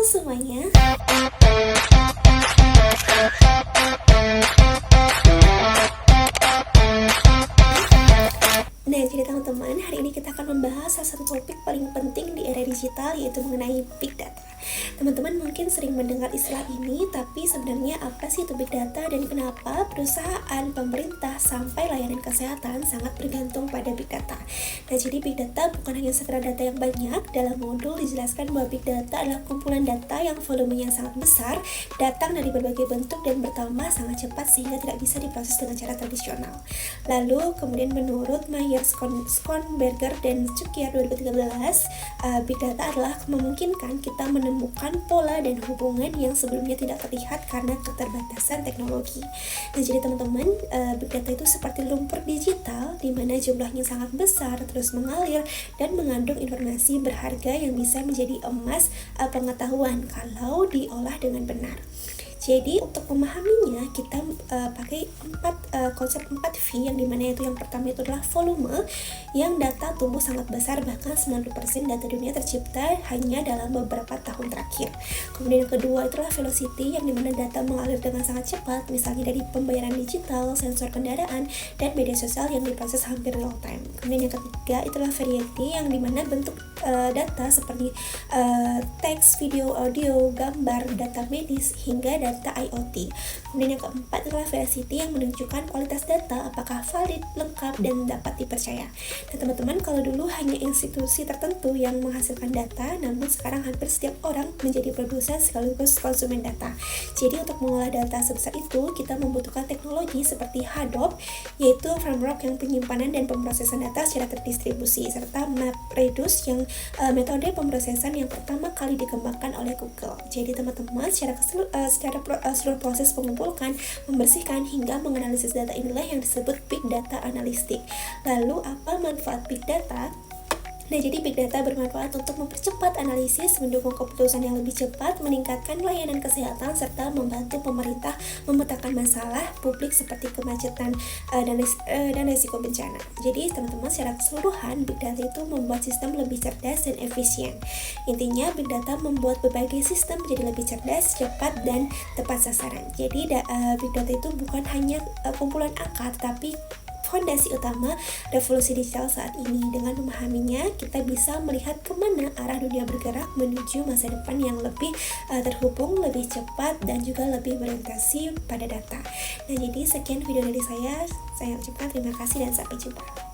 semuanya. Nah, jadi teman-teman, hari ini kita akan membahas salah satu topik paling penting di era digital, yaitu mengenai Big Data. Teman-teman mungkin sering mendengar istilah ini, tapi sebenarnya apa sih itu Big Data dan kenapa perusahaan, pemerintah, sampai layanan kesehatan sangat bergantung pada Big Data. Nah, jadi Big Data bukan hanya sekedar data yang banyak. Dalam modul dijelaskan bahwa Big Data adalah kumpulan data yang volumenya sangat besar, datang dari berbagai bentuk dan bertambah sangat cepat sehingga tidak bisa diproses dengan cara tradisional. Lalu, kemudian menurut Schonberger dan Cukier 2013, Big Data adalah memungkinkan kita menemukan pola dan hubungan yang sebelumnya tidak terlihat karena keterbatasan teknologi. Nah, jadi teman-teman, Big Data itu seperti lumpur digital di mana jumlahnya sangat besar, terus mengalir dan mengandung informasi berharga yang bisa menjadi emas pengetahuan kalau diolah dengan benar. Jadi untuk memahaminya kita pakai konsep 4V, yang dimana itu yang pertama itu adalah volume, yang data tumbuh sangat besar, bahkan 90% data dunia tercipta hanya dalam beberapa tahun terakhir. Kemudian yang kedua itulah velocity, yang dimana data mengalir dengan sangat cepat, misalnya dari pembayaran digital, sensor kendaraan, dan media sosial yang diproses hampir real time. Kemudian yang ketiga itulah variety, yang dimana bentuk data seperti teks, video, audio, gambar, data medis, hingga data IoT. Kemudian yang keempat adalah veracity, yang menunjukkan kualitas data apakah valid, lengkap, dan dapat dipercaya. Nah teman-teman, kalau dulu hanya institusi tertentu yang menghasilkan data, namun sekarang hampir setiap orang menjadi produsen sekaligus konsumen data. Jadi untuk mengolah data sebesar itu, kita membutuhkan teknologi seperti Hadoop, yaitu framework yang penyimpanan dan pemrosesan data secara terdistribusi, serta MapReduce, yang metode pemrosesan yang pertama kali dikembangkan oleh Google. Jadi teman-teman, secara seluruh proses mengumpulkan, membersihkan, hingga menganalisis data inilah yang disebut Big Data Analytics. Lalu apa manfaat Big Data? Nah, jadi Big Data bermanfaat untuk mempercepat analisis, mendukung keputusan yang lebih cepat, meningkatkan layanan kesehatan, serta membantu pemerintah memetakan masalah publik seperti kemacetan dan risiko bencana. Jadi, teman-teman, secara keseluruhan, Big Data itu membuat sistem lebih cerdas dan efisien. Intinya, Big Data membuat berbagai sistem menjadi lebih cerdas, cepat, dan tepat sasaran. Jadi, Big Data itu bukan hanya kumpulan angka, tapi fondasi utama revolusi digital saat ini. Dengan memahaminya, kita bisa melihat kemana arah dunia bergerak menuju masa depan yang lebih terhubung, lebih cepat, dan juga lebih berorientasi pada data. Nah, jadi sekian video dari saya ucapkan terima kasih dan sampai jumpa.